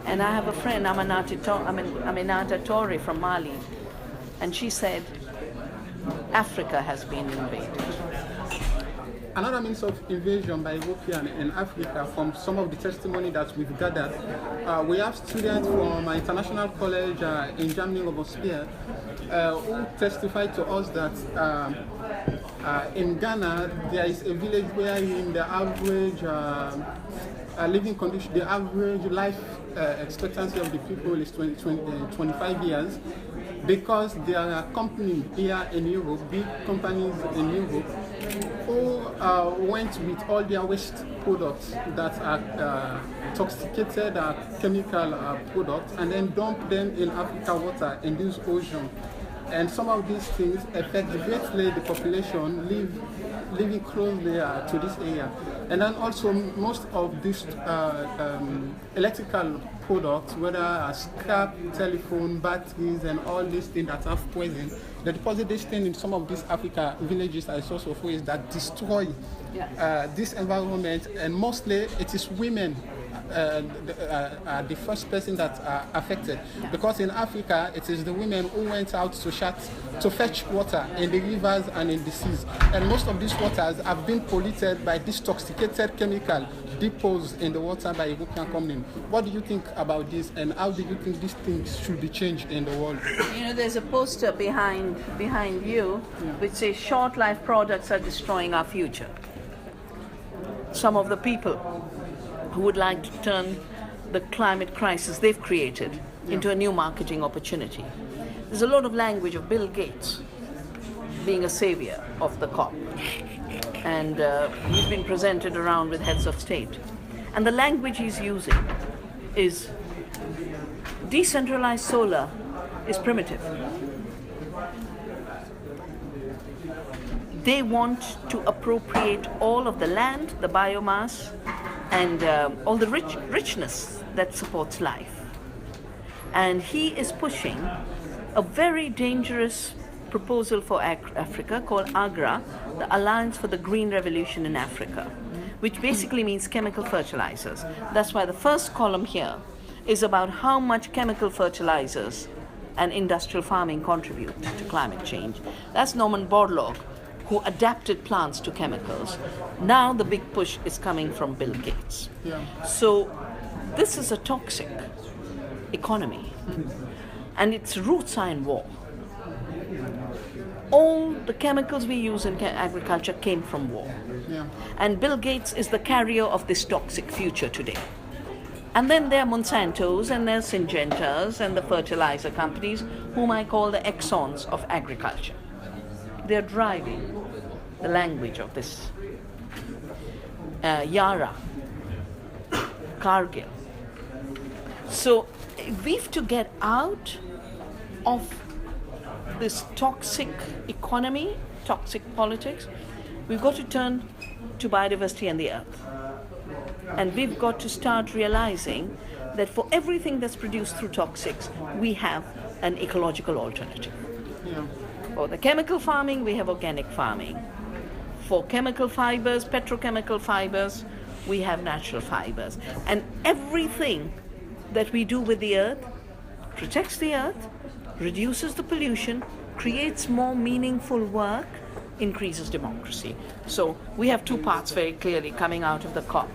And I have a friend, Aminata Torre from Mali, and she said, Africa has been invaded. Another means of invasion by European in Africa, from some of the testimony that we've gathered, we have students from an international college in Germany, Robespierre, who testified to us that in Ghana there is a village where in the average living condition, the average life expectancy of the people is 25 years, because there are companies here in Europe, big companies in Europe, who went with all their waste products that are toxicated chemical products, and then dump them in Africa water, in this ocean. And some of these things affect greatly the population living closely to this area. And then also most of these electrical products, whether scrap, telephone, batteries, and all these things that have poison, they deposit this thing in some of these Africa villages as source of waste that destroy this environment, and mostly it is women the first person that are affected, because in Africa it is the women who went out to fetch water in the rivers and in the seas, and most of these waters have been polluted by this toxicated chemical deposed in the water by European company. What do you think about this, and how do you think these things should be changed in the world? You know, there's a poster behind you which says short life products are destroying our future. Some of the people who would like to turn the climate crisis they've created into a new marketing opportunity. There's a lot of language of Bill Gates being a savior of the COP. And he's been presented around with heads of state. And the language he's using is decentralized solar is primitive. They want to appropriate all of the land, the biomass, and all the richness that supports life. And he is pushing a very dangerous proposal for Africa called AGRA, the Alliance for the Green Revolution in Africa, which basically means chemical fertilizers. That's why the first column here is about how much chemical fertilizers and industrial farming contribute to climate change. That's Norman Borlaug, who adapted plants to chemicals. Now the big push is coming from Bill Gates. So this is a toxic economy, and its roots are in war. All the chemicals we use in agriculture came from war. And Bill Gates is the carrier of this toxic future today. And then there are Monsantos and there are Syngentas and the fertilizer companies, whom I call the Exxons of agriculture. They're driving the language of this Yara, Cargill. So we've to get out of this toxic economy, toxic politics. We've got to turn to biodiversity and the earth. And we've got to start realizing that for everything that's produced through toxics, we have an ecological alternative. For the chemical farming, we have organic farming. For chemical fibers, petrochemical fibers, we have natural fibers. And everything that we do with the earth protects the earth, reduces the pollution, creates more meaningful work, increases democracy. So we have two parts very clearly coming out of the COP.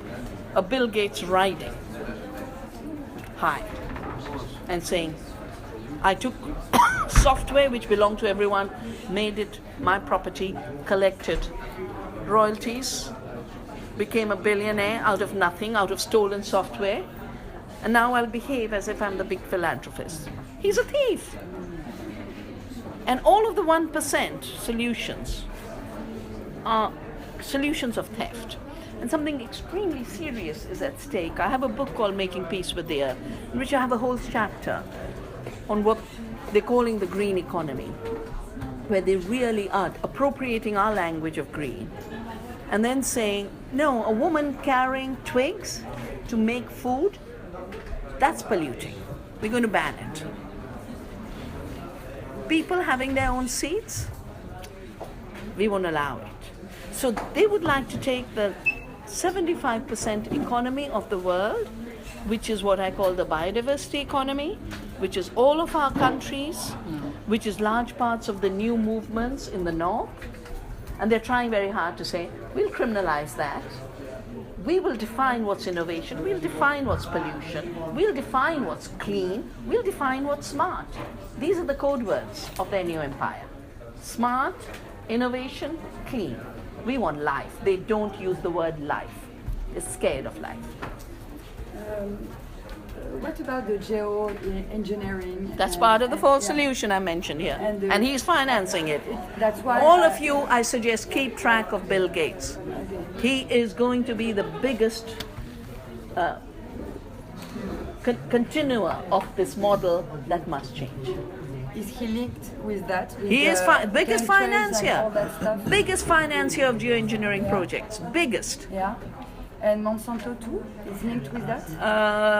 A Bill Gates riding high and saying, I took software which belonged to everyone, made it my property, collected royalties, became a billionaire out of nothing, out of stolen software, and now I'll behave as if I'm the big philanthropist. He's a thief. And all of the 1% solutions are solutions of theft. And something extremely serious is at stake. I have a book called Making Peace with the Earth, in which I have a whole chapter on what they're calling the green economy, where they really are appropriating our language of green and then saying, no, a woman carrying twigs to make food, that's polluting. We're going to ban it. People having their own seats, we won't allow it. So they would like to take the 75% economy of the world which is what I call the biodiversity economy, which is all of our countries, which is large parts of the new movements in the north. And they're trying very hard to say, we'll criminalize that. We will define what's innovation, we'll define what's pollution, we'll define what's clean, we'll define what's smart. These are the code words of their new empire. Smart, innovation, clean. We want life. They don't use the word life. They're scared of life. What about the geoengineering? That's part of the fourth solution I mentioned here. And he's financing it. That's why all of you, I suggest, keep track of Bill Gates. He is going to be the biggest continuer of this model that must change. Is he linked with that? With He is biggest financier. Biggest Biggest financier of geoengineering projects. Biggest. Yeah. And Monsanto too is linked with that?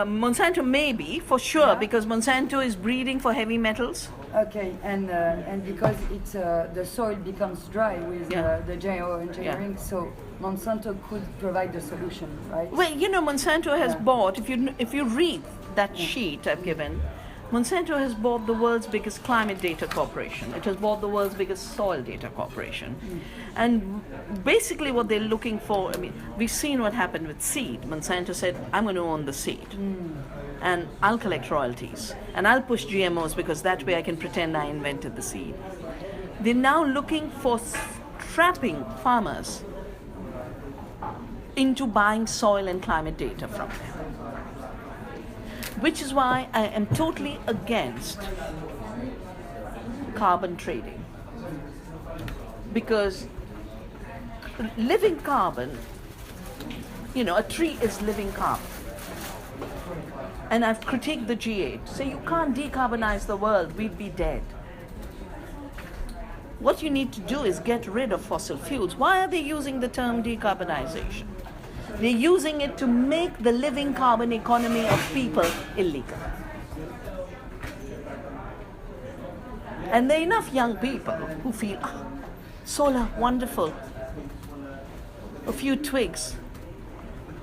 Monsanto maybe, for sure, because Monsanto is breeding for heavy metals. Okay, and because it's the soil becomes dry with the geoengineering, so Monsanto could provide the solution, right? Well, you know, Monsanto has bought. If you read that sheet I've given, Monsanto has bought the world's biggest climate data corporation. It has bought the world's biggest soil data corporation. And basically what they're looking for, I mean, we've seen what happened with seed. Monsanto said, I'm going to own the seed. And I'll collect royalties. And I'll push GMOs because that way I can pretend I invented the seed. They're now looking for trapping farmers into buying soil and climate data from them. Which is why I am totally against carbon trading. Because living carbon, you know, a tree is living carbon. And I've critiqued the G8. Say you can't decarbonize the world, we'd be dead. What you need to do is get rid of fossil fuels. Why are they using the term decarbonization? They're using it to make the living carbon economy of people illegal. And there are enough young people who feel, solar, wonderful. A few twigs,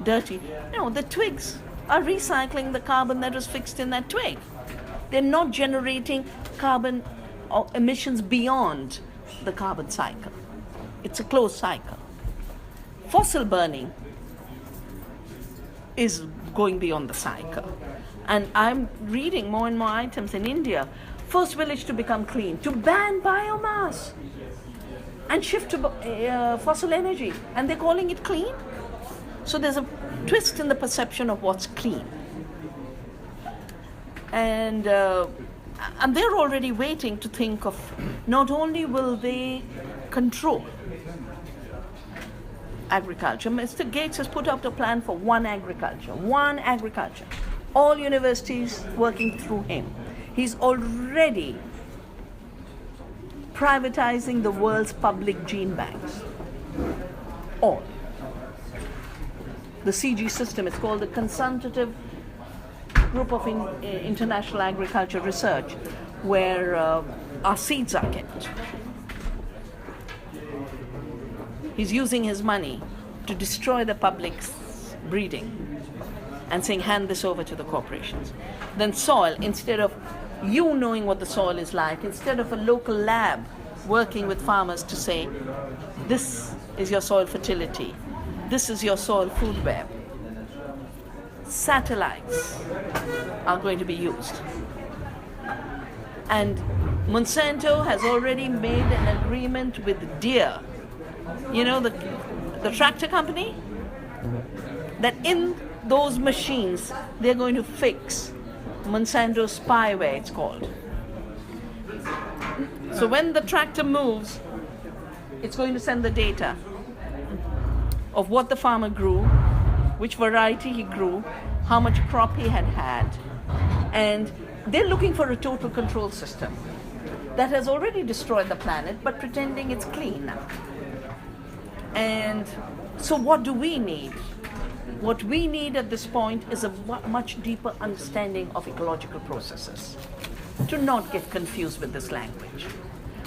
dirty. No, the twigs are recycling the carbon that was fixed in that twig. They're not generating carbon or emissions beyond the carbon cycle. It's a closed cycle. Fossil burning is going beyond the cycle. And I'm reading more and more items in India. First village to become clean, to ban biomass and shift to fossil energy. And they're calling it clean. So there's a twist in the perception of what's clean. And they're already waiting to think of, not only will they control agriculture. Mr. Gates has put out a plan for one agriculture. All universities working through him. He's already privatizing the world's public gene banks. All. The CG system, it's called the Consultative Group of International Agriculture Research, where our seeds are kept. He's using his money to destroy the public's breeding and saying, hand this over to the corporations. Then soil, instead of you knowing what the soil is like, instead of a local lab working with farmers to say, this is your soil fertility, this is your soil food web, satellites are going to be used. And Monsanto has already made an agreement with Deere, you know, the tractor company, that in those machines they're going to fix Monsanto spyware, it's called. So when the tractor moves, it's going to send the data of what the farmer grew, which variety he grew, how much crop he had had. And they're looking for a total control system that has already destroyed the planet, but pretending it's clean now. And so what do we need? What we need at this point is a much deeper understanding of ecological processes. To not get confused with this language.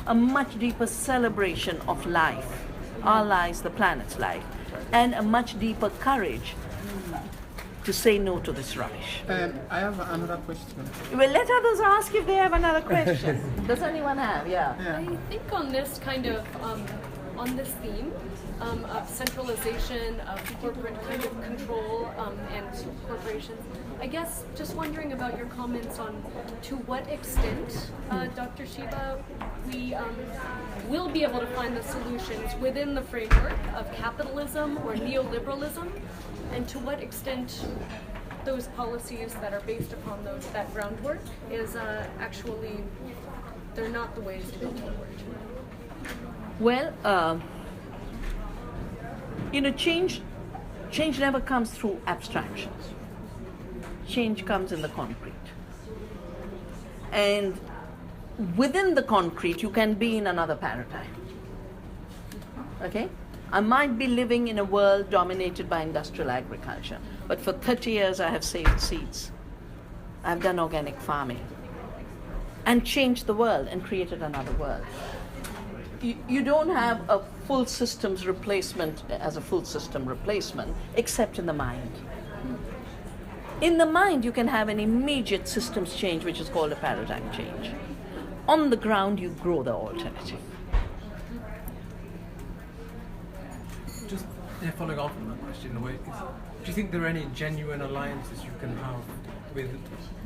A much deeper celebration of life, our lives, the planet's life, and a much deeper courage to say no to this rubbish. I have another question. Well, let others ask if they have another question. Does anyone have? Yeah. I think on this kind of on this theme of centralization of corporate kind of control and corporations, I guess just wondering about your comments on to what extent, Dr. Shiva, we will be able to find the solutions within the framework of capitalism or neoliberalism, and to what extent those policies that are based upon that groundwork is actually, they're not the ways to go forward. Well, change never comes through abstractions. Change comes in the concrete. And within the concrete, you can be in another paradigm. Okay? I might be living in a world dominated by industrial agriculture, but for 30 years I have saved seeds. I've done organic farming and changed the world and created another world. You don't have a full systems replacement as a full system replacement, except in the mind. In the mind, you can have an immediate systems change, which is called a paradigm change. On the ground, you grow the alternative. Just following on from that question, in a way, do you think there are any genuine alliances you can have with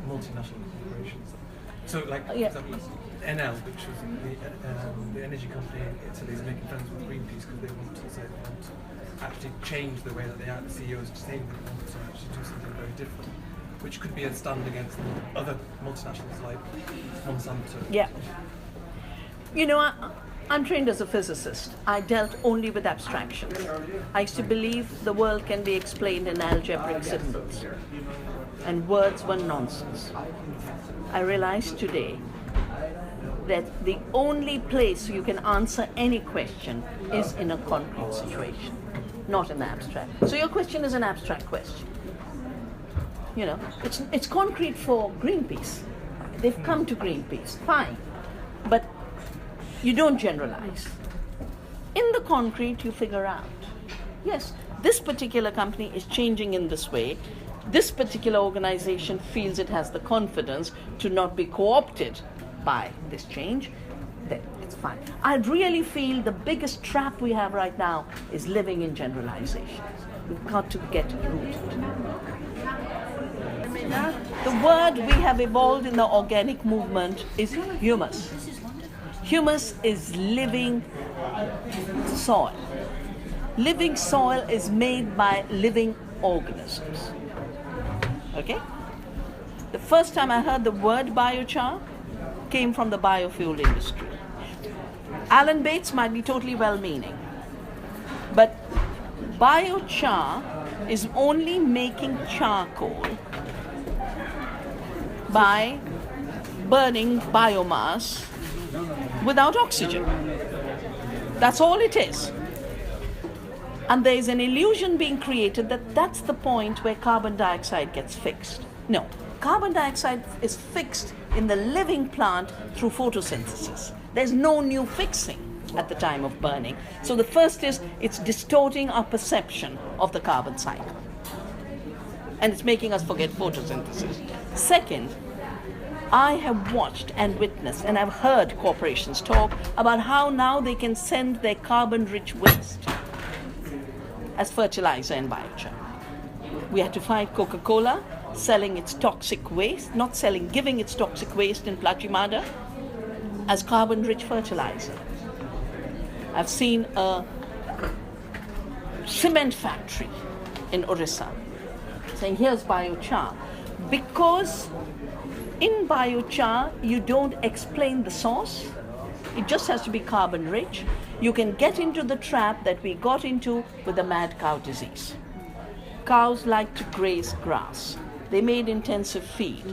multinational corporations? So, like, for example, Enel, which was the energy company in Italy, is making friends with Greenpeace because they want to actually change the way that they act. The CEOs saying they want to actually do something very different, which could be a stand against other multinationals like Monsanto. Yeah. I'm trained as a physicist. I dealt only with abstractions. I used to believe the world can be explained in algebraic symbols, and words were nonsense. I realize today that the only place you can answer any question is in a concrete situation, not in the abstract. So your question is an abstract question. It's concrete for Greenpeace. They've come to Greenpeace, fine. But you don't generalize. In the concrete, you figure out, yes, this particular company is changing in this way. This particular organization feels it has the confidence to not be co-opted by this change, then it's fine. I really feel the biggest trap we have right now is living in generalizations. We've got to get rooted. The word we have evolved in the organic movement is humus. Humus is living soil. Living soil is made by living organisms. Okay? The first time I heard the word biochar came from the biofuel industry. Alan Bates might be totally well-meaning, but biochar is only making charcoal by burning biomass without oxygen. That's all it is. And there is an illusion being created that that's the point where carbon dioxide gets fixed. No, carbon dioxide is fixed in the living plant through photosynthesis. There's no new fixing at the time of burning. So the first is it's distorting our perception of the carbon cycle. And it's making us forget photosynthesis. Second, I have watched and witnessed and I've heard corporations talk about how now they can send their carbon-rich waste as fertilizer and biochar. We had to fight Coca-Cola selling its toxic waste, giving its toxic waste in Plachimada as carbon-rich fertilizer. I've seen a cement factory in Orissa saying, here's biochar. Because in biochar, you don't explain the source. It just has to be carbon-rich. You can get into the trap that we got into with the mad cow disease. Cows like to graze grass. They made intensive feed.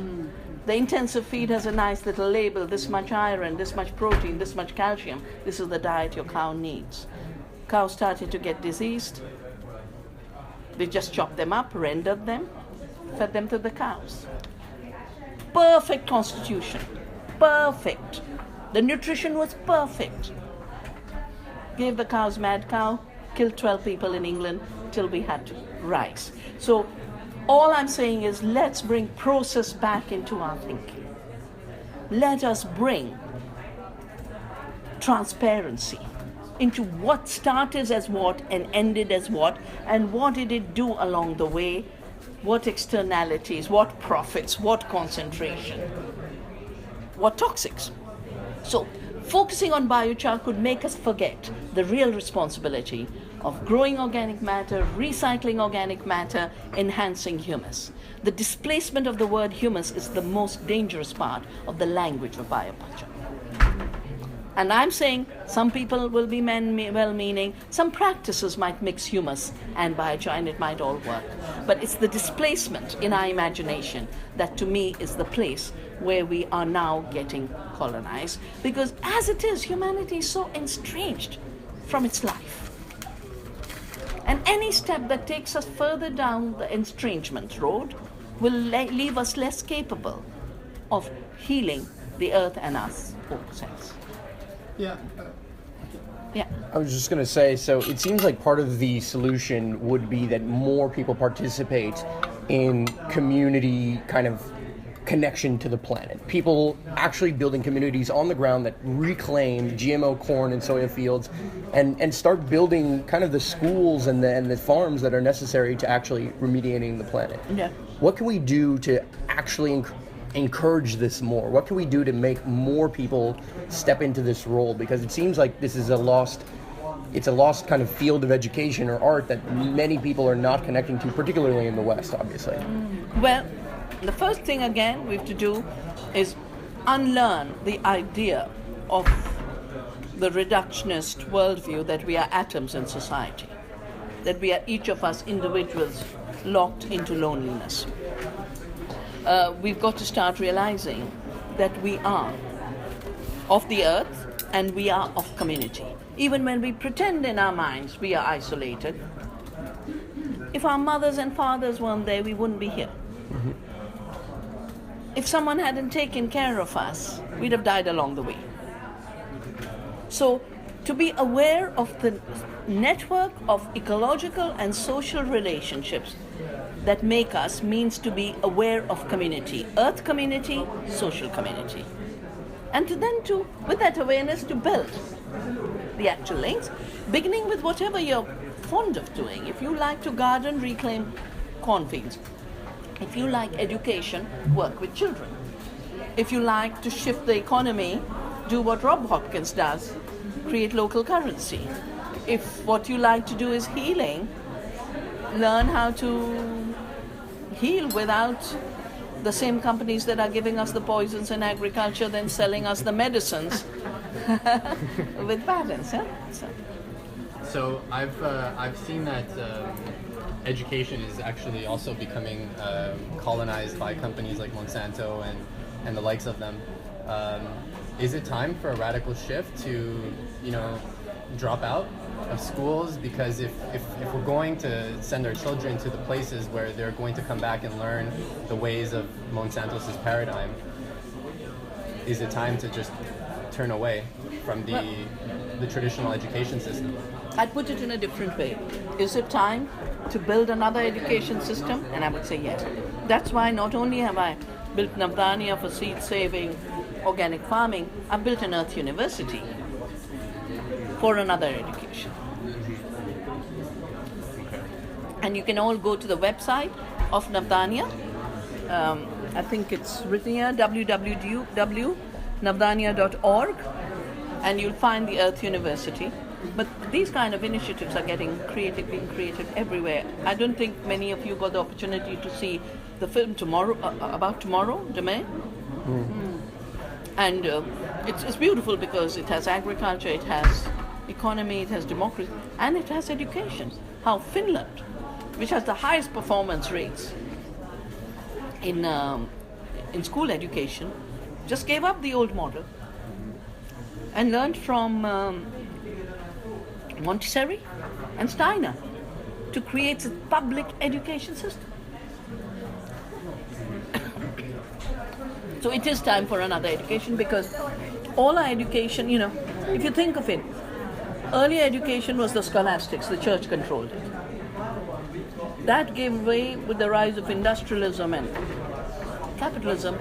The intensive feed has a nice little label, this much iron, this much protein, this much calcium. This is the diet your cow needs. Cows started to get diseased. They just chopped them up, rendered them, fed them to the cows. Perfect constitution. Perfect. The nutrition was perfect. Gave the cows mad cow, killed 12 people in England till we had to rise. So All I'm saying is let's bring process back into our thinking. Let us bring transparency into what started as what and ended as what, and what did it do along the way, what externalities, what profits, what concentration, what toxics. So focusing on biochar could make us forget the real responsibility of growing organic matter, recycling organic matter, enhancing humus. The displacement of the word humus is the most dangerous part of the language of bioculture. And I'm saying some people will be well-meaning, some practices might mix humus and biochar and it might all work. But it's the displacement in our imagination that to me is the place where we are now getting colonized. Because as it is, humanity is so estranged from its life. And any step that takes us further down the estrangement road will leave us less capable of healing the earth and us, in a sense. Yeah. Yeah. I was just going to say, so it seems like part of the solution would be that more people participate in community kind of connection to the planet. People actually building communities on the ground that reclaim GMO corn and soya fields and start building kind of the schools and the farms that are necessary to actually remediating the planet. Yeah. What can we do to actually encourage this more? What can we do to make more people step into this role? Because it seems like this is a lost kind of field of education or art that many people are not connecting to, particularly in the West, obviously. Well, the first thing again we have to do is unlearn the idea of the reductionist worldview that we are atoms in society, that we are each of us individuals locked into loneliness. We've got to start realizing that we are of the earth and we are of community. Even when we pretend in our minds we are isolated, if our mothers and fathers weren't there, we wouldn't be here. Mm-hmm. If someone hadn't taken care of us, we'd have died along the way. So, to be aware of the network of ecological and social relationships that make us means to be aware of community, earth community, social community. And with that awareness, to build the actual links, beginning with whatever you're fond of doing. If you like to garden, reclaim cornfields. If you like education, work with children. If you like to shift the economy, do what Rob Hopkins does, create local currency. If what you like to do is healing, learn how to heal without the same companies that are giving us the poisons in agriculture then selling us the medicines with patents. Yeah? So I've seen that education is actually also becoming colonized by companies like Monsanto and the likes of them. Is it time for a radical shift to, drop out of schools? Because if we're going to send our children to the places where they're going to come back and learn the ways of Monsanto's paradigm, is it time to just turn away from the traditional education system? I'd put it in a different way. Is it time to build another education system? And I would say yes. That's why not only have I built Navdanya for seed-saving organic farming, I've built an Earth University for another education. And you can all go to the website of Navdanya. I think it's written here, www.navdanya.org, and you'll find the Earth University. But these kind of initiatives are being created everywhere. I don't think many of you got the opportunity to see the film about tomorrow, Demain. Mm. And it's beautiful because it has agriculture, it has economy, it has democracy, and it has education. How Finland, which has the highest performance rates in school education, just gave up the old model and learned from Montessori and Steiner to create a public education system. So it is time for another education, because all our education, if you think of it, earlier education was the scholastics, the church controlled it. that gave way with the rise of industrialism and capitalism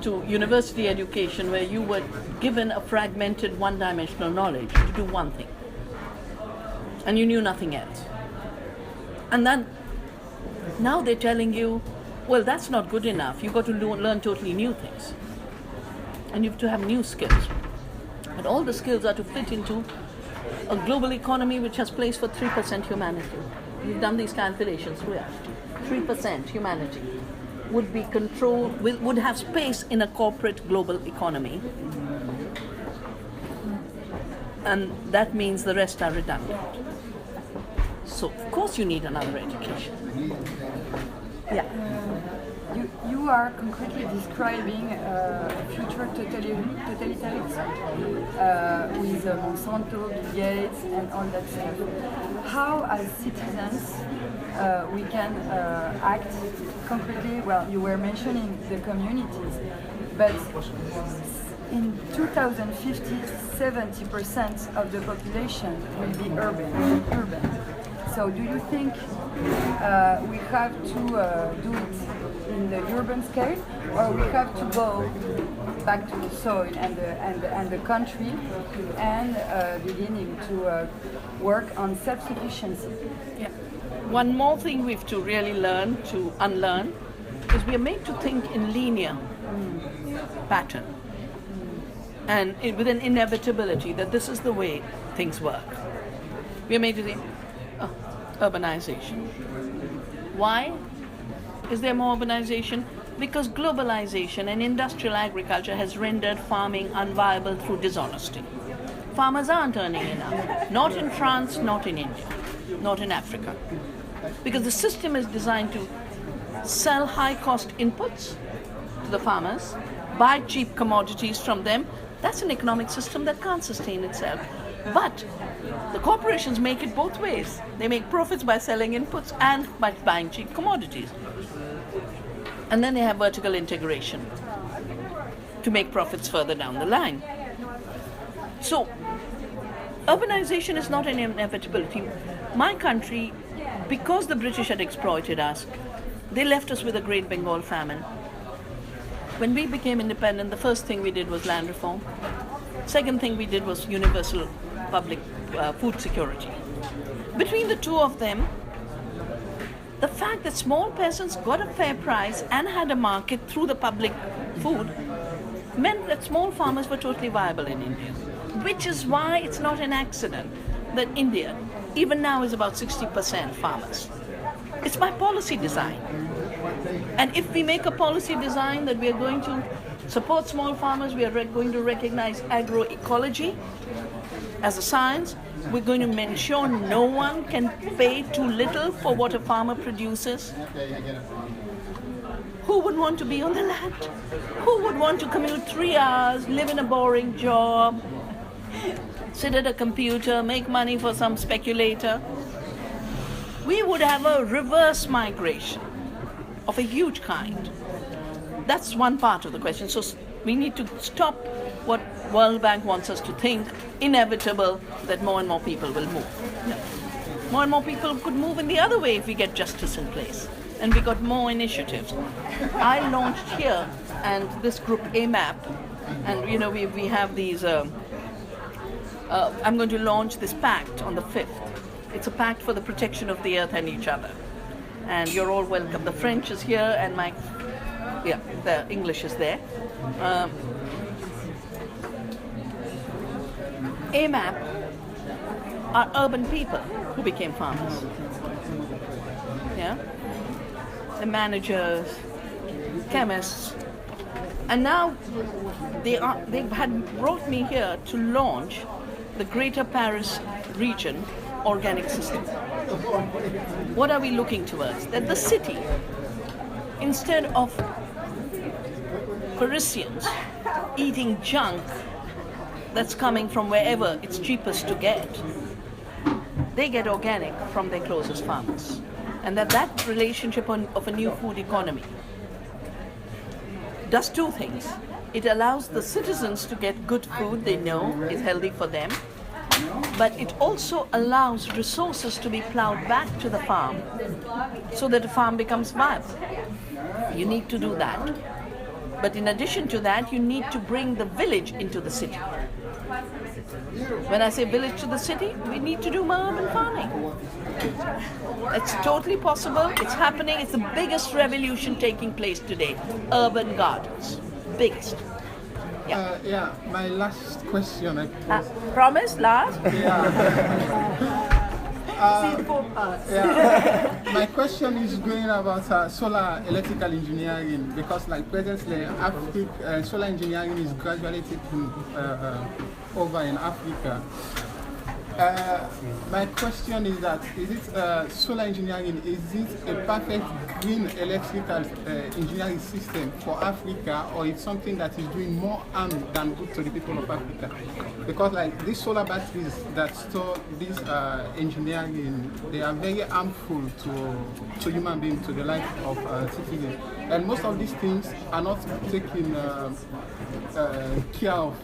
to university education, where you were given a fragmented, one-dimensional knowledge to do one thing, and you knew nothing else. And then now they're telling you, well, that's not good enough. You've got to learn totally new things, and you have to have new skills. And all the skills are to fit into a global economy which has place for 3% humanity. We've done these calculations. We are 3% humanity would be controlled, would have space in a corporate global economy, and that means the rest are redundant. So of course you need another education. Yeah. You are concretely describing future totalitarianism with Monsanto, Bill Gates, and all that stuff. How, as citizens, we can act concretely? Well, you were mentioning the communities, but in 2050, 70% of the population will be urban. So do you think we have to do it in the urban scale, or we have to go back to the soil and the country and beginning to work on self-sufficiency? Yeah. One more thing we have to really learn to unlearn is we are made to think in linear pattern and with an inevitability that this is the way things work. We are made to think, urbanization. Why is there more urbanization? Because globalization and industrial agriculture has rendered farming unviable through dishonesty. Farmers aren't earning enough, not in France, not in India, not in Africa. Because the system is designed to sell high-cost inputs to the farmers, buy cheap commodities from them. That's an economic system that can't sustain itself. But the corporations make it both ways. They make profits by selling inputs and by buying cheap commodities. And then they have vertical integration to make profits further down the line. So, urbanization is not an inevitability. My country, because the British had exploited us, they left us with a Great Bengal famine. When we became independent, the first thing we did was land reform. Second thing we did was universal public food security. Between the two of them, the fact that small peasants got a fair price and had a market through the public food meant that small farmers were totally viable in India. Which is why it's not an accident that India, even now, is about 60% farmers. It's by policy design. And if we make a policy design that we are going to support small farmers, we are going to recognize agroecology as a science, we're going to ensure no one can pay too little for what a farmer produces. Who would want to be on the land? Who would want to commute 3 hours, live in a boring job, sit at a computer, make money for some speculator? We would have a reverse migration of a huge kind. That's one part of the question. So we need to stop what World Bank wants us to think, inevitable that more and more people will move. No. More and more people could move in the other way if we get justice in place. And we got more initiatives. I launched here, and this group AMAP, and you know we have these. I'm going to launch this pact on the 5th. It's a pact for the protection of the earth and each other. And you're all welcome. The French is here, and the English is there. AMAP are urban people who became farmers. Yeah, the managers, chemists, and now they had brought me here to launch the Greater Paris region organic system. What are we looking towards? That the city, instead of Parisians eating junk that's coming from wherever it's cheapest to get, they get organic from their closest farmers. And that relationship of a new food economy does two things. It allows the citizens to get good food they know is healthy for them, but it also allows resources to be plowed back to the farm so that the farm becomes viable. You need to do that. But in addition to that, you need to bring the village into the city. When I say village to the city, we need to do more urban farming. It's totally possible. It's happening. It's the biggest revolution taking place today. Urban gardens. Biggest. Yeah, my last question. Promise, last? My question is going about solar electrical engineering, because like presently solar engineering is gradually taking over in Africa. My question is that, is it solar engineering, is it a perfect green electrical engineering system for Africa, or it's something that is doing more harm than good to the people of Africa? Because like these solar batteries that store this engineering, they are very harmful to human beings, to the life of citizens. And most of these things are not taken care of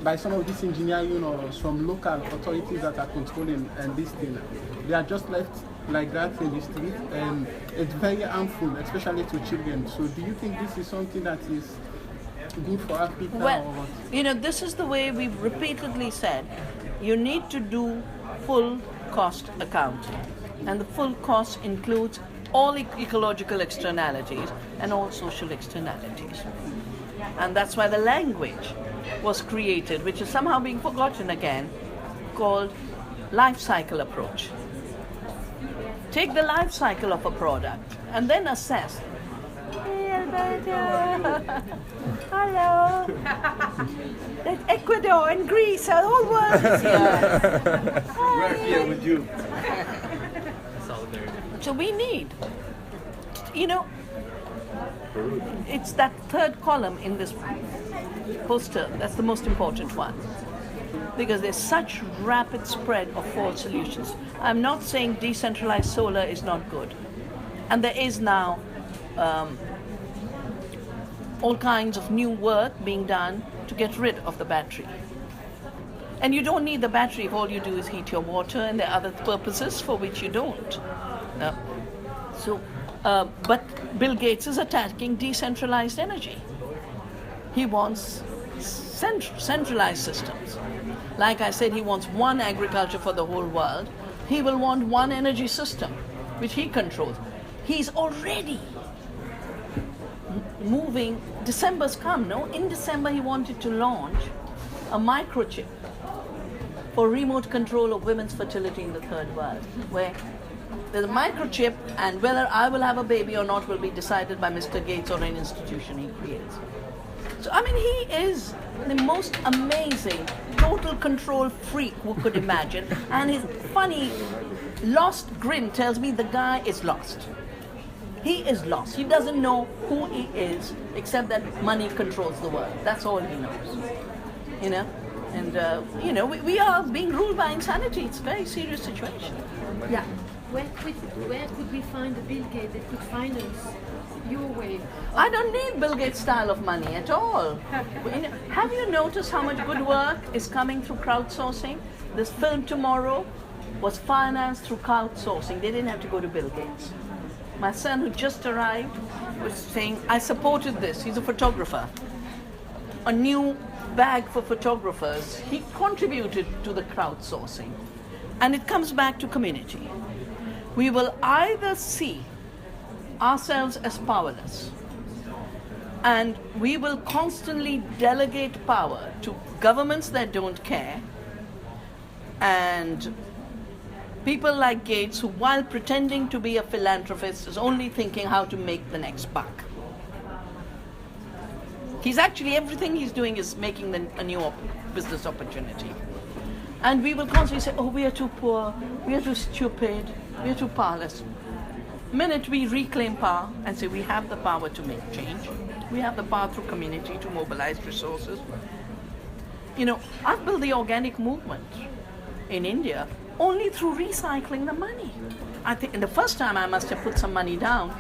by some of this engineering or some local authorities that are controlling this thing. They are just left like that in the street, and it's very harmful, especially to children. So do you think this is something that is good for Africa? Well, or what? you know, this is the way we've repeatedly said. You need to do full cost accounting. And the full cost includes all ecological externalities and all social externalities. And that's why the language was created, which is somehow being forgotten again, called life cycle approach. Take the life cycle of a product and then assess. Hey, Alberto. Hello. That Ecuador and Greece, the whole world is here. We're here with you. So we need, you know, it's that third column in this poster that's the most important one, because there's such rapid spread of false solutions. I'm not saying decentralized solar is not good, and there is now all kinds of new work being done to get rid of the battery. And you don't need the battery if all you do is heat your water, and there are other purposes for which you don't. But Bill Gates is attacking decentralized energy. He wants centralized systems. Like I said, he wants one agriculture for the whole world. He will want one energy system, which he controls. He's already moving. December's come, no? In December, he wanted to launch a microchip for remote control of women's fertility in the third world, where there's a microchip, and whether I will have a baby or not will be decided by Mr. Gates or an institution he creates. So, I mean, he is the most amazing total control freak who could imagine, and his funny, lost grin tells me the guy is lost. He is lost. He doesn't know who he is, except that money controls the world. That's all he knows. You know? And, you know, we are being ruled by insanity. It's a very serious situation. Yeah. Where could we find a Bill Gates that could finance your way? I don't need Bill Gates' style of money at all. Have you noticed how much good work is coming through crowdsourcing? This film Tomorrow was financed through crowdsourcing. They didn't have to go to Bill Gates. My son, who just arrived, was saying, I supported this. He's a photographer. A new bag for photographers. He contributed to the crowdsourcing. And it comes back to community. We will either see ourselves as powerless, and we will constantly delegate power to governments that don't care, and people like Gates, who, while pretending to be a philanthropist, is only thinking how to make the next buck. He's actually, everything he's doing is making a new business opportunity. And we will constantly say, oh, we are too poor, we are too stupid, we are too powerless. The minute we reclaim power and say we have the power to make change, we have the power through community to mobilize resources. You know, I've built the organic movement in India only through recycling the money. I think in the first time I must have put some money down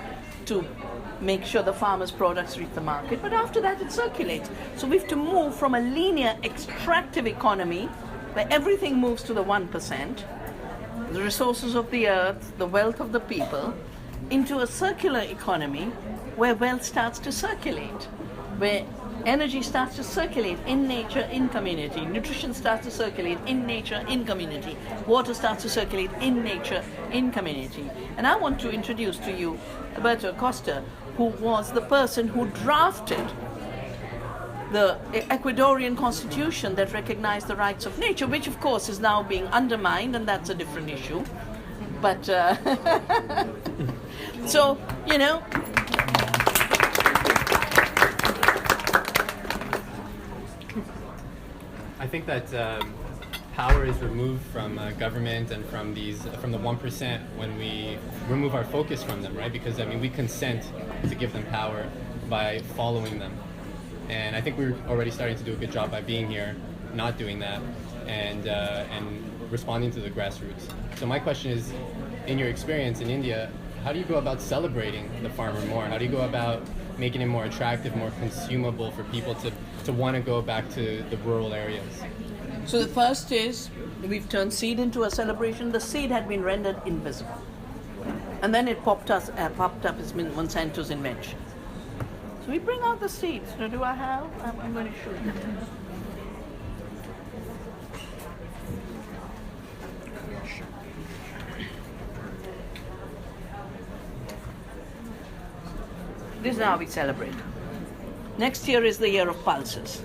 to make sure the farmers' products reach the market, but after that it circulates. So we have to move from a linear extractive economy where everything moves to the 1%, the resources of the earth, the wealth of the people, into a circular economy where wealth starts to circulate, where energy starts to circulate in nature, in community, nutrition starts to circulate in nature, in community, water starts to circulate in nature, in community. And I want to introduce to you Alberto Acosta, who was the person who drafted the Ecuadorian constitution that recognized the rights of nature, which of course is now being undermined, and that's a different issue. But, so, you know, I think that power is removed from government and from the 1% when we remove our focus from them, right? Because I mean, we consent to give them power by following them, and I think we're already starting to do a good job by being here, not doing that, and responding to the grassroots. So my question is, in your experience in India, how do you go about celebrating the farmer more? How do you go about making it more attractive, more consumable for people to want to go back to the rural areas? So the first is, we've turned seed into a celebration. The seed had been rendered invisible. And then it popped up as Monsanto's invention. So we bring out the seeds. Now, do I have? I'm going to show you. This is how we celebrate. Next year is the year of pulses.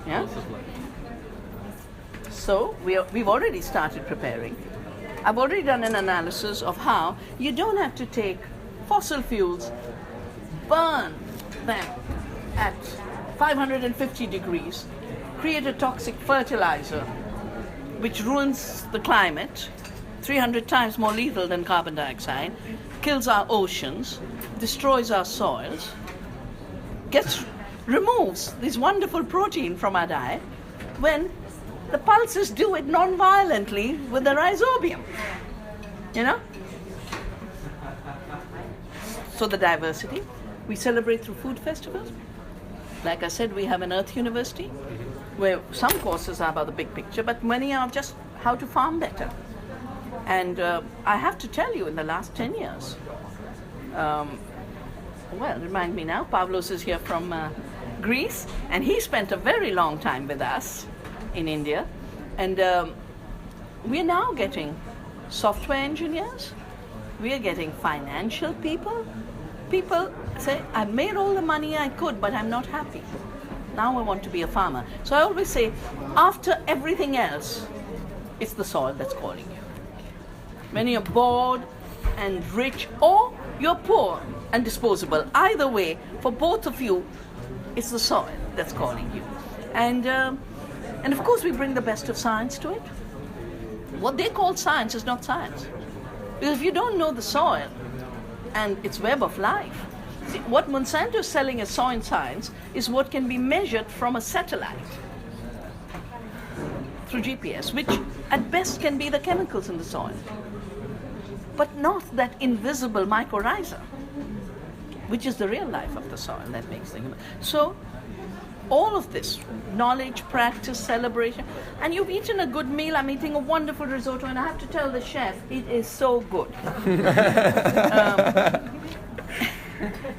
Yeah? So we've already started preparing. I've already done an analysis of how you don't have to take fossil fuels, burn them at 550 degrees, create a toxic fertilizer which ruins the climate, 300 times more lethal than carbon dioxide, kills our oceans, destroys our soils, removes this wonderful protein from our diet, when the pulses do it non-violently with the rhizobium. You know? So the diversity, we celebrate through food festivals. Like I said, we have an Earth University, where some courses are about the big picture, but many are just how to farm better. And I have to tell you, in the last 10 years, well, remind me now, Pavlos is here from Greece, and he spent a very long time with us in India. And we're now getting software engineers, we're getting financial people. People say, I made all the money I could, but I'm not happy. Now I want to be a farmer. So I always say, after everything else, it's the soil that's calling you. When you're bored and rich, or you're poor and disposable, either way, for both of you, it's the soil that's calling you. And of course we bring the best of science to it. What they call science is not science. Because if you don't know the soil and its web of life, see, what Monsanto is selling as soil science is what can be measured from a satellite through GPS, which at best can be the chemicals in the soil, but not that invisible mycorrhiza, which is the real life of the soil that makes things. So all of this, knowledge, practice, celebration, and you've eaten a good meal. I'm eating a wonderful risotto, and I have to tell the chef, it is so good.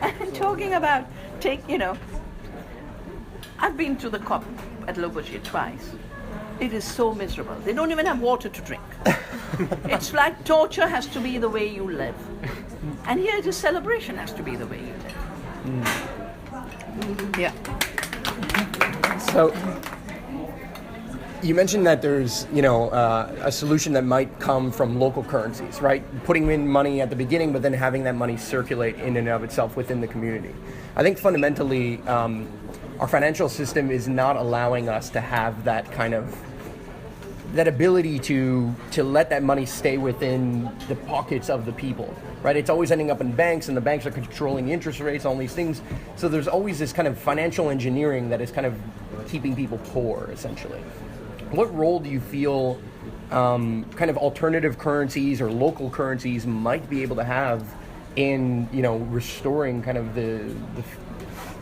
And talking about, I've been to the COP at Le Bourget twice. It is so miserable. They don't even have water to drink. It's like torture has to be the way you live. And here it is, celebration has to be the way you live. Yeah. So you mentioned that there's, a solution that might come from local currencies, right? Putting in money at the beginning, but then having that money circulate in and of itself within the community. I think fundamentally, our financial system is not allowing us to have that kind of, that ability to let that money stay within the pockets of the people, right? It's always ending up in banks, and the banks are controlling the interest rates, all these things. So there's always this kind of financial engineering that is kind of keeping people poor, essentially. What role do you feel kind of alternative currencies or local currencies might be able to have in, restoring kind of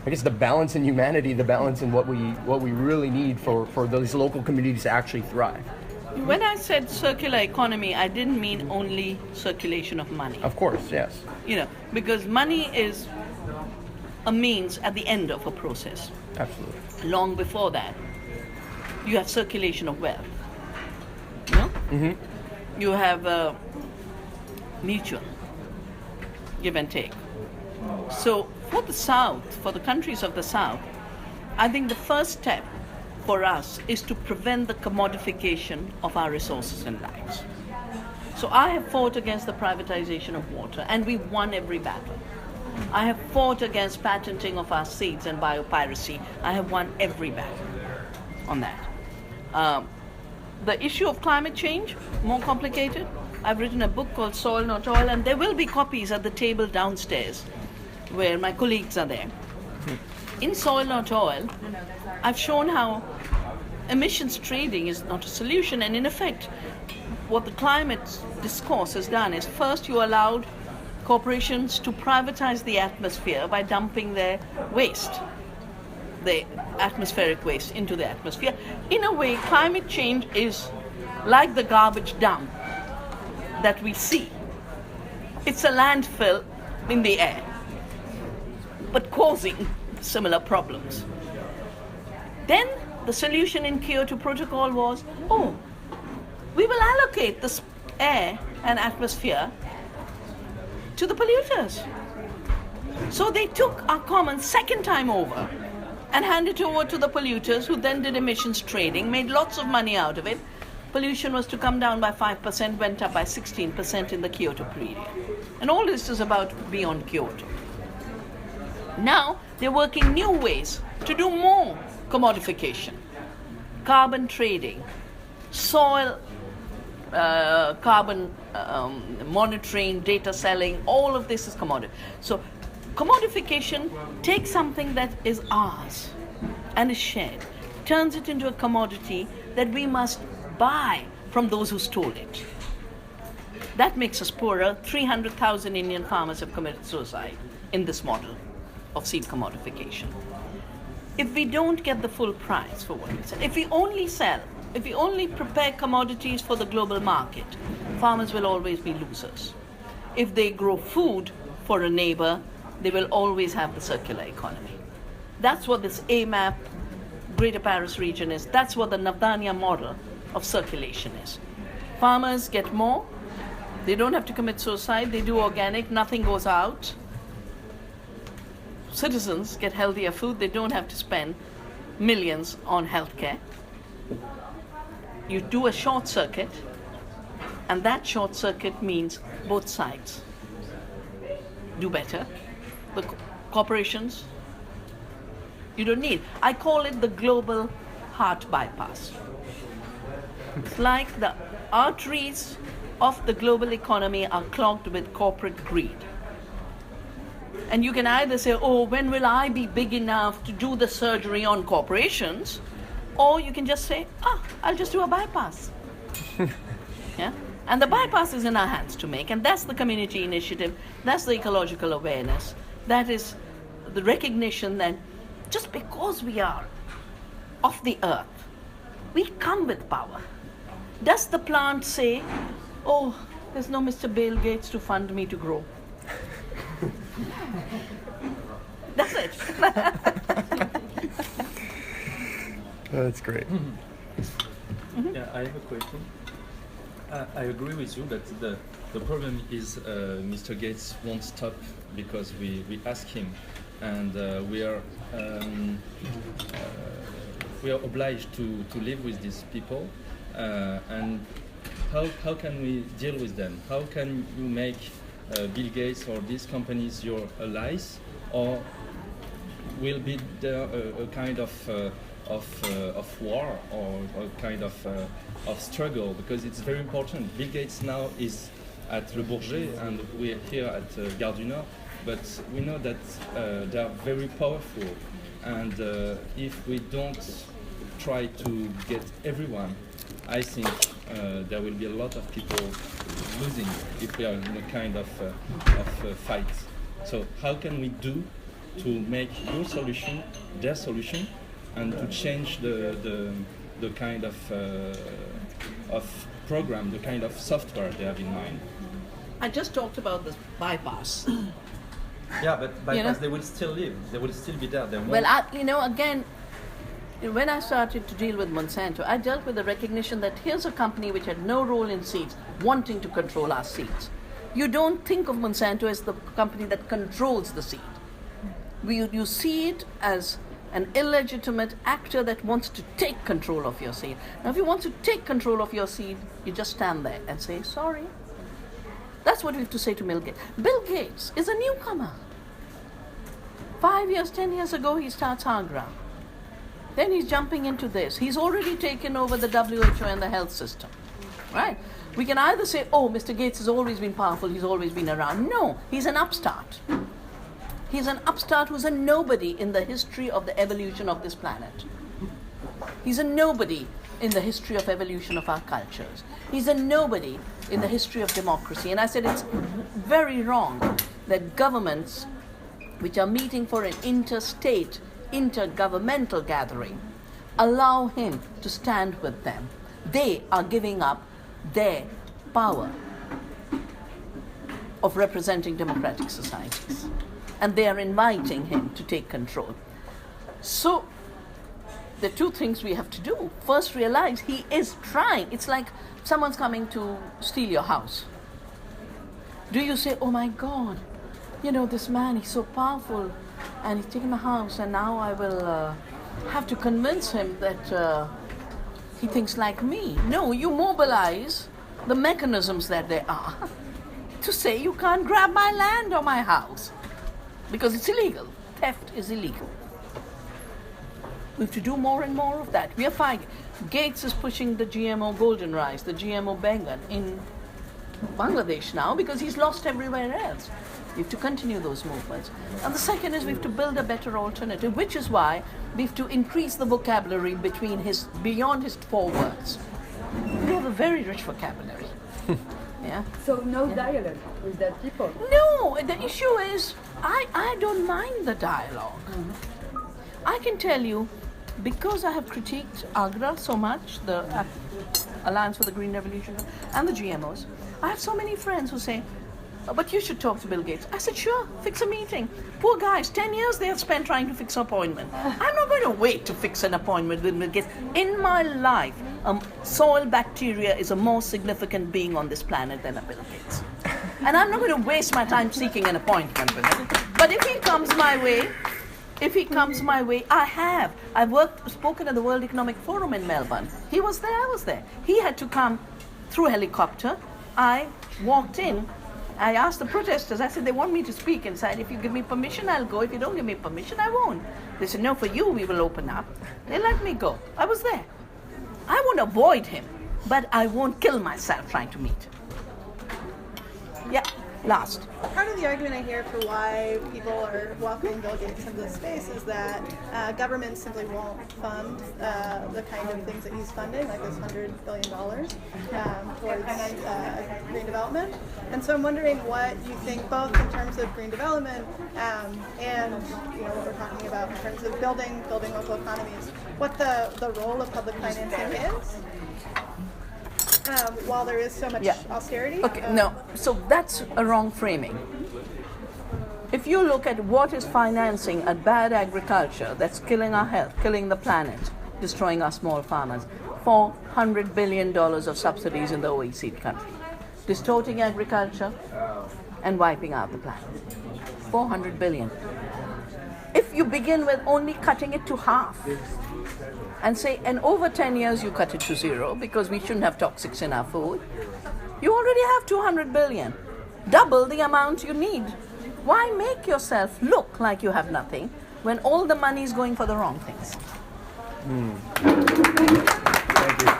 I guess the balance in humanity, the balance in what we really need for those local communities to actually thrive. When I said circular economy, I didn't mean only circulation of money. Of course, yes. Because money is a means at the end of a process. Absolutely. Long before that, you have circulation of wealth. No? Mm-hmm. You have mutual give and take. So for the South, for the countries of the South, I think the first step for us is to prevent the commodification of our resources and lives. So I have fought against the privatization of water, and we won every battle. I have fought against patenting of our seeds and biopiracy. I have won every battle on that. The issue of climate change, more complicated. I've written a book called Soil Not Oil, and there will be copies at the table downstairs where my colleagues are there. In Soil Not Oil, I've shown how emissions trading is not a solution, and in effect, what the climate discourse has done is first you allowed corporations to privatize the atmosphere by dumping their waste, the atmospheric waste, into the atmosphere. In a way, climate change is like the garbage dump that we see. It's a landfill in the air, but causing similar problems. Then the solution in Kyoto Protocol was, we will allocate this air and atmosphere to the polluters. So they took our commons second time over and handed it over to the polluters, who then did emissions trading, made lots of money out of it. Pollution was to come down by 5%, went up by 16% in the Kyoto period. And all this is about beyond Kyoto. Now they're working new ways to do more commodification. Carbon trading, soil carbon monitoring, data selling, all of this is commodity. So commodification takes something that is ours and is shared, turns it into a commodity that we must buy from those who stole it. That makes us poorer. 300,000 Indian farmers have committed suicide in this model of seed commodification. If we don't get the full price for what we sell, if we only prepare commodities for the global market, farmers will always be losers. If they grow food for a neighbor, they will always have the circular economy. That's what this AMAP, Greater Paris region is. That's what the Vandana model of circulation is. Farmers get more. They don't have to commit suicide. They do organic. Nothing goes out. Citizens get healthier food. They don't have to spend millions on healthcare. You do a short circuit, and that short circuit means both sides do better. The corporations, you don't need. I call it the global heart bypass. It's like the arteries of the global economy are clogged with corporate greed. And you can either say, when will I be big enough to do the surgery on corporations? Or you can just say, I'll just do a bypass. Yeah? And the bypass is in our hands to make. And that's the community initiative. That's the ecological awareness. That is the recognition that just because we are of the earth, we come with power. Does the plant say, there's no Mr. Bill Gates to fund me to grow? That's it. That's great. Mm-hmm. Yeah, I have a question. I agree with you that the problem is Mr. Gates won't stop because we ask him, and we are obliged to live with these people. And how can we deal with them? How can you make Bill Gates or these companies your allies, or will be there a kind of war or a kind of struggle? Because it's very important. Bill Gates now is at Le Bourget and we're here at Gare du Nord, but we know that they are very powerful, and if we don't try to get everyone, I think there will be a lot of people losing if we are in a kind of fight. So how can we do to make your solution their solution and to change the kind of program, the kind of software they have in mind. I just talked about this bypass. Yeah, but bypass, You know? they will still live. They will still be there. They won't. Well, again, when I started to deal with Monsanto, I dealt with the recognition that here's a company which had no role in seeds, wanting to control our seeds. You don't think of Monsanto as the company that controls the seed. You see it as an illegitimate actor that wants to take control of your seed. Now, if you want to take control of your seed, you just stand there and say, sorry. That's what we have to say to Bill Gates. Bill Gates is a newcomer. 5 years, 10 years ago, he starts Agra. Then he's jumping into this. He's already taken over the WHO and the health system, right? We can either say, oh, Mr. Gates has always been powerful, he's always been around. No, he's an upstart. He's an upstart who's a nobody in the history of the evolution of this planet. He's a nobody in the history of evolution of our cultures. He's a nobody in the history of democracy. And I said it's very wrong that governments which are meeting for an interstate, intergovernmental gathering, allow him to stand with them. They are giving up their power of representing democratic societies. And they are inviting him to take control. So, the two things we have to do. First, realize he is trying. It's like someone's coming to steal your house. Do you say, oh my God, this man, he's so powerful, and he's taken my house, and now I will have to convince him that he thinks like me. No, you mobilize the mechanisms that there are to say you can't grab my land or my house because it's illegal. Theft is illegal. We have to do more and more of that. We are fighting. Gates is pushing the GMO golden rice, the GMO bengan in Bangladesh now because he's lost everywhere else. We have to continue those movements. And the second is we have to build a better alternative, which is why we have to increase the vocabulary beyond his 4 words. We have a very rich vocabulary. Yeah. So no dialogue with that people? No, the issue is I don't mind the dialogue. I can tell you, because I have critiqued Agra so much, the Alliance for the Green Revolution and the GMOs, I have so many friends who say, but you should talk to Bill Gates. I said, sure, fix a meeting. Poor guys, 10 years they have spent trying to fix an appointment. I'm not going to wait to fix an appointment with Bill Gates. In my life, soil bacteria is a more significant being on this planet than a Bill Gates. And I'm not going to waste my time seeking an appointment with him. But if he comes my way, I've spoken at the World Economic Forum in Melbourne. He was there, I was there. He had to come through helicopter. I walked in. I asked the protesters, I said, they want me to speak inside. If you give me permission, I'll go. If you don't give me permission, I won't. They said, no, for you, we will open up. They let me go. I was there. I won't avoid him, but I won't kill myself trying to meet him. Yeah, last. Part of the argument I hear for why people are welcoming Bill Gates into this space is that governments simply won't fund the kind of things that he's funding, like this $100 billion towards green development. And so I'm wondering what you think, both in terms of green development and what we're talking about in terms of building local economies, what the role of public financing is. While there is so much austerity. Okay, no, so that's a wrong framing. If you look at what is financing a bad agriculture that's killing our health, killing the planet, destroying our small farmers, $400 billion of subsidies in the OECD country, distorting agriculture and wiping out the planet. 400 billion. If you begin with only cutting it to half, and say, and over 10 years you cut it to 0 because we shouldn't have toxics in our food, you already have 200 billion, double the amount you need. Why make yourself look like you have nothing when all the money is going for the wrong things? Thank you.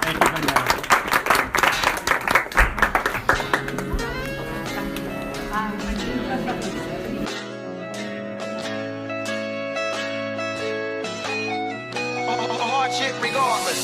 Thank you, Vandana. Hardship regardless.